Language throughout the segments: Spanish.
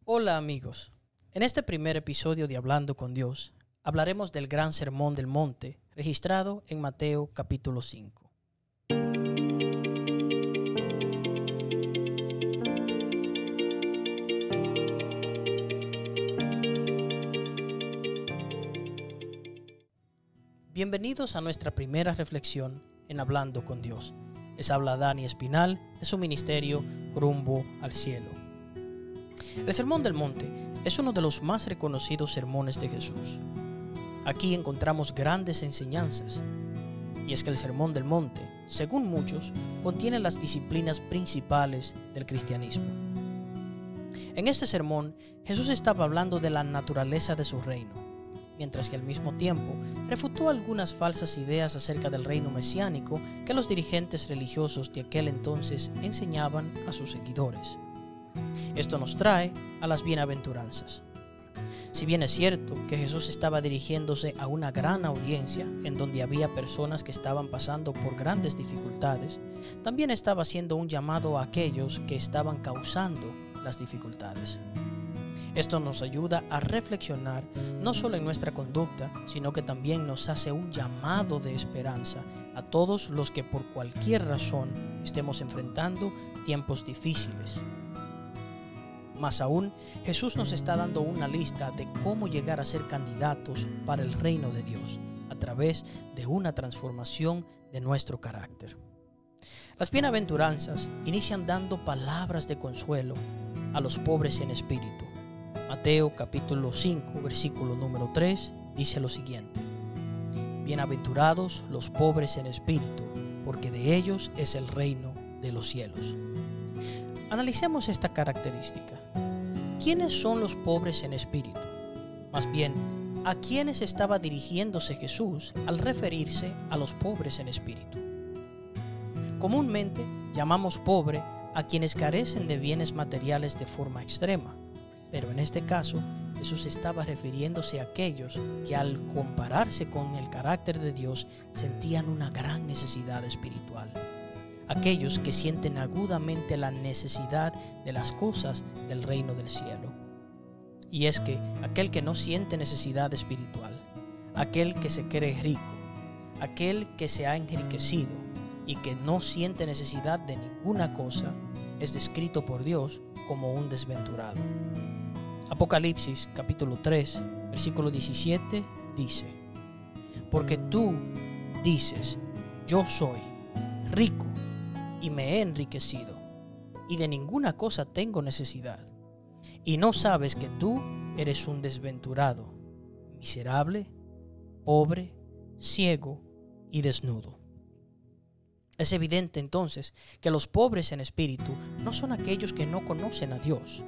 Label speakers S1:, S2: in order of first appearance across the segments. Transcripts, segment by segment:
S1: Hola amigos, en este primer episodio de Hablando con Dios, hablaremos del gran sermón del monte registrado en Mateo capítulo 5. Bienvenidos a nuestra primera reflexión en Hablando con Dios. Les habla Dani Espinal de su ministerio Rumbo al Cielo. El Sermón del Monte es uno de los más reconocidos sermones de Jesús. Aquí encontramos grandes enseñanzas. Y es que el Sermón del Monte, según muchos, contiene las disciplinas principales del cristianismo. En este sermón, Jesús estaba hablando de la naturaleza de su reino, mientras que al mismo tiempo refutó algunas falsas ideas acerca del reino mesiánico que los dirigentes religiosos de aquel entonces enseñaban a sus seguidores. Esto nos trae a las bienaventuranzas. Si bien es cierto que Jesús estaba dirigiéndose a una gran audiencia en donde había personas que estaban pasando por grandes dificultades, también estaba haciendo un llamado a aquellos que estaban causando las dificultades. Esto nos ayuda a reflexionar no solo en nuestra conducta, sino que también nos hace un llamado de esperanza a todos los que por cualquier razón estemos enfrentando tiempos difíciles. Más aún, Jesús nos está dando una lista de cómo llegar a ser candidatos para el reino de Dios a través de una transformación de nuestro carácter. Las bienaventuranzas inician dando palabras de consuelo a los pobres en espíritu. Mateo capítulo 5, versículo número 3 dice lo siguiente: Bienaventurados los pobres en espíritu, porque de ellos es el reino de los cielos. Analicemos esta característica. ¿Quiénes son los pobres en espíritu? Más bien, ¿a quiénes estaba dirigiéndose Jesús al referirse a los pobres en espíritu? Comúnmente llamamos pobre a quienes carecen de bienes materiales de forma extrema, pero en este caso Jesús estaba refiriéndose a aquellos que al compararse con el carácter de Dios sentían una gran necesidad espiritual. Aquellos que sienten agudamente la necesidad de las cosas del reino del cielo. Y es que aquel que no siente necesidad espiritual, aquel que se cree rico, aquel que se ha enriquecido y que no siente necesidad de ninguna cosa, es descrito por Dios como un desventurado. Apocalipsis capítulo 3, versículo 17 dice: Porque tú dices, yo soy rico y me he enriquecido, y de ninguna cosa tengo necesidad, y no sabes que tú eres un desventurado, miserable, pobre, ciego y desnudo. Es evidente entonces que los pobres en espíritu no son aquellos que no conocen a Dios,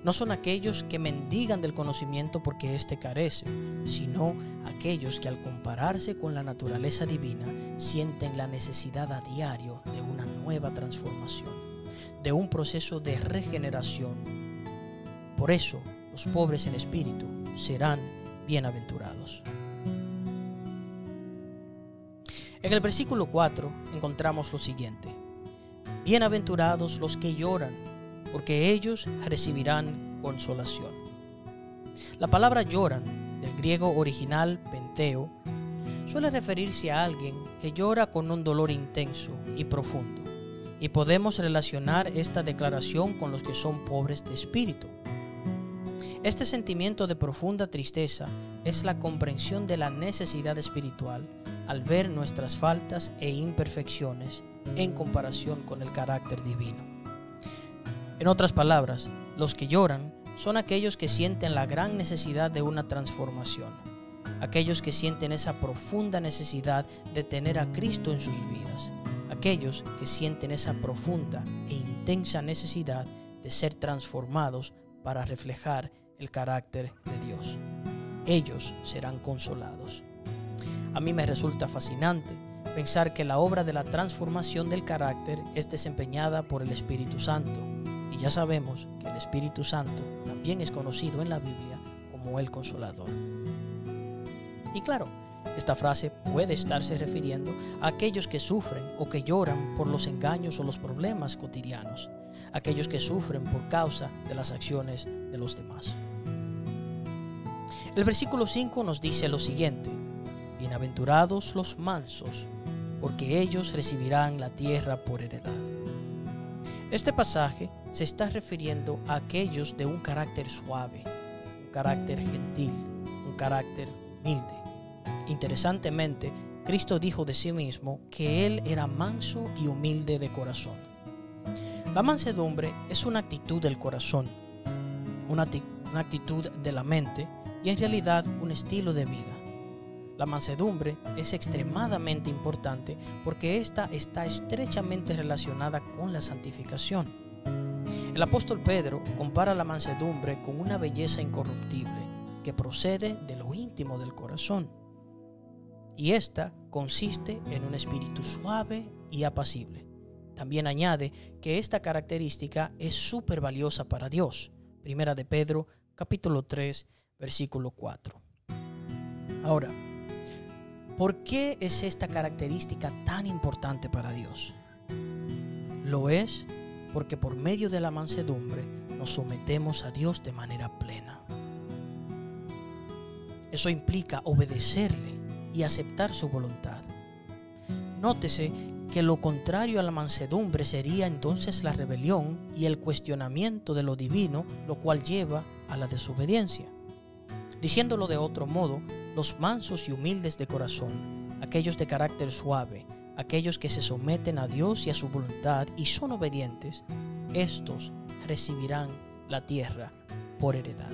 S1: no son aquellos que mendigan del conocimiento porque éste carece, sino aquellos que al compararse con la naturaleza divina sienten la necesidad a diario de una nueva transformación, de un proceso de regeneración. Por eso, los pobres en espíritu serán bienaventurados. En el versículo 4 encontramos lo siguiente: Bienaventurados los que lloran, porque ellos recibirán consolación. La palabra lloran, del griego original penteo, suele referirse a alguien que llora con un dolor intenso y profundo, y podemos relacionar esta declaración con los que son pobres de espíritu. Este sentimiento de profunda tristeza es la comprensión de la necesidad espiritual al ver nuestras faltas e imperfecciones en comparación con el carácter divino. En otras palabras, los que lloran son aquellos que sienten la gran necesidad de una transformación, aquellos que sienten esa profunda necesidad de tener a Cristo en sus vidas, aquellos que sienten esa profunda e intensa necesidad de ser transformados para reflejar el carácter de Dios. Ellos serán consolados. A mí me resulta fascinante pensar que la obra de la transformación del carácter es desempeñada por el Espíritu Santo. Y ya sabemos que el Espíritu Santo también es conocido en la Biblia como el Consolador. Y claro, esta frase puede estarse refiriendo a aquellos que sufren o que lloran por los engaños o los problemas cotidianos, aquellos que sufren por causa de las acciones de los demás. El versículo 5 nos dice lo siguiente: bienaventurados los mansos, porque ellos recibirán la tierra por heredad. Este pasaje se está refiriendo a aquellos de un carácter suave, un carácter gentil, un carácter humilde. Interesantemente, Cristo dijo de sí mismo que Él era manso y humilde de corazón. La mansedumbre es una actitud del corazón, una actitud de la mente y en realidad un estilo de vida. La mansedumbre es extremadamente importante porque ésta está estrechamente relacionada con la santificación. El apóstol Pedro compara la mansedumbre con una belleza incorruptible que procede de lo íntimo del corazón. Y esta consiste en un espíritu suave y apacible. También añade que esta característica es súper valiosa para Dios. Primera de Pedro, capítulo 3, versículo 4. Ahora, ¿por qué es esta característica tan importante para Dios? Lo es porque por medio de la mansedumbre nos sometemos a Dios de manera plena. Eso implica obedecerle y aceptar su voluntad. Nótese que lo contrario a la mansedumbre sería entonces la rebelión y el cuestionamiento de lo divino, lo cual lleva a la desobediencia. Diciéndolo de otro modo, los mansos y humildes de corazón, aquellos de carácter suave, aquellos que se someten a Dios y a su voluntad y son obedientes, estos recibirán la tierra por heredad.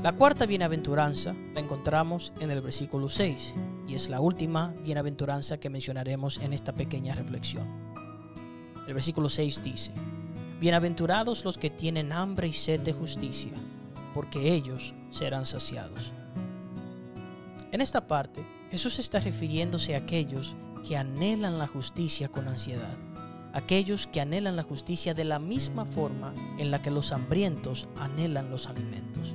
S1: La cuarta bienaventuranza la encontramos en el versículo 6 y es la última bienaventuranza que mencionaremos en esta pequeña reflexión. El versículo 6 dice: bienaventurados los que tienen hambre y sed de justicia, porque ellos serán saciados. En esta parte, Jesús está refiriéndose a aquellos que anhelan la justicia con ansiedad, aquellos que anhelan la justicia de la misma forma en la que los hambrientos anhelan los alimentos.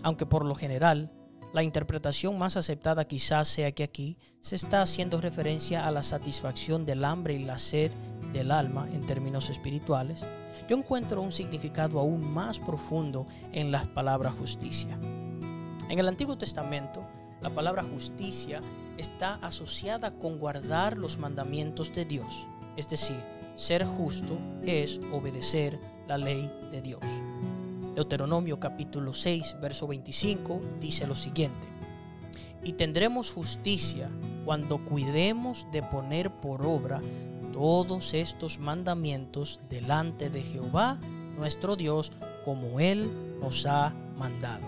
S1: Aunque por lo general, la interpretación más aceptada quizás sea que aquí se está haciendo referencia a la satisfacción del hambre y la sed del alma en términos espirituales, yo encuentro un significado aún más profundo en la palabra justicia. En el Antiguo Testamento, la palabra justicia está asociada con guardar los mandamientos de Dios, es decir, ser justo es obedecer la ley de Dios. Deuteronomio capítulo 6, verso 25 dice lo siguiente: y tendremos justicia cuando cuidemos de poner por obra todos estos mandamientos delante de Jehová nuestro Dios, como Él nos ha mandado.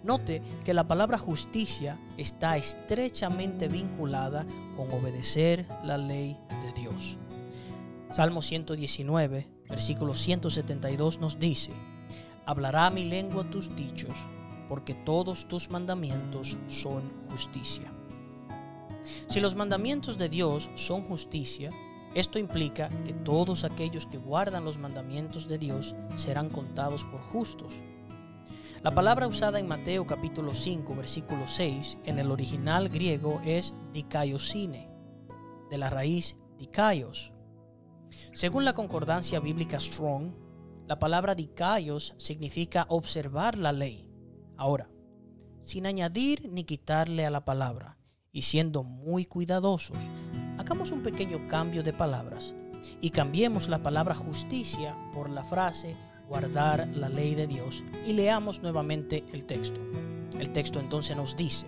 S1: Note que la palabra justicia está estrechamente vinculada con obedecer la ley de Dios. Salmo 119, versículo 172 nos dice: hablará mi lengua tus dichos, porque todos tus mandamientos son justicia. Si los mandamientos de Dios son justicia, esto implica que todos aquellos que guardan los mandamientos de Dios serán contados por justos. La palabra usada en Mateo capítulo 5, versículo 6, en el original griego es dikaiosine, de la raíz dikaios. Según la concordancia bíblica Strong, la palabra dikaios significa observar la ley. Ahora, sin añadir ni quitarle a la palabra y siendo muy cuidadosos, hagamos un pequeño cambio de palabras y cambiemos la palabra justicia por la frase guardar la ley de Dios y leamos nuevamente el texto. El texto entonces nos dice: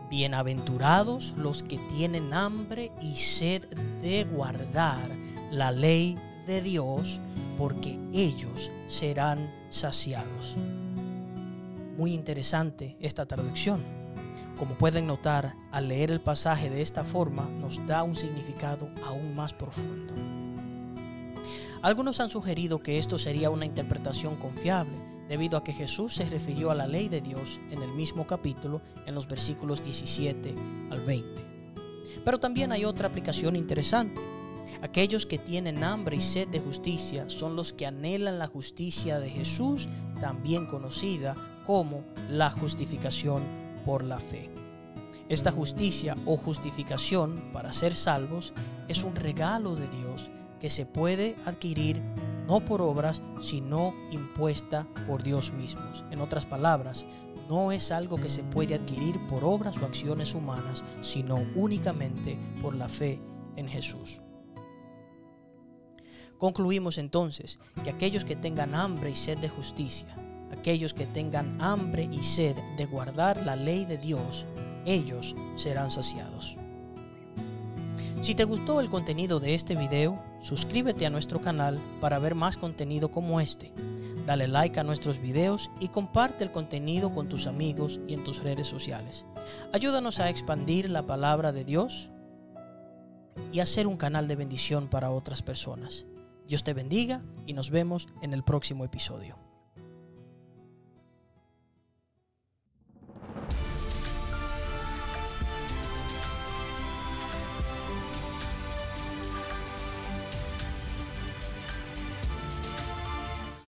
S1: bienaventurados los que tienen hambre y sed de guardar la ley de Dios, porque ellos serán saciados. Muy interesante esta traducción. Como pueden notar, al leer el pasaje de esta forma nos da un significado aún más profundo. Algunos han sugerido que esto sería una interpretación confiable, debido a que Jesús se refirió a la ley de Dios en el mismo capítulo, en los versículos 17 al 20. Pero también hay otra aplicación interesante. Aquellos que tienen hambre y sed de justicia son los que anhelan la justicia de Jesús, también conocida como la justificación por la fe. Esta justicia o justificación para ser salvos es un regalo de Dios que se puede adquirir no por obras, sino impuesta por Dios mismo. En otras palabras, no es algo que se puede adquirir por obras o acciones humanas, sino únicamente por la fe en Jesús. Concluimos entonces que aquellos que tengan hambre y sed de justicia, aquellos que tengan hambre y sed de guardar la ley de Dios, ellos serán saciados. Si te gustó el contenido de este video, suscríbete a nuestro canal para ver más contenido como este. Dale like a nuestros videos y comparte el contenido con tus amigos y en tus redes sociales. Ayúdanos a expandir la palabra de Dios y a ser un canal de bendición para otras personas. Dios te bendiga y nos vemos en el próximo episodio.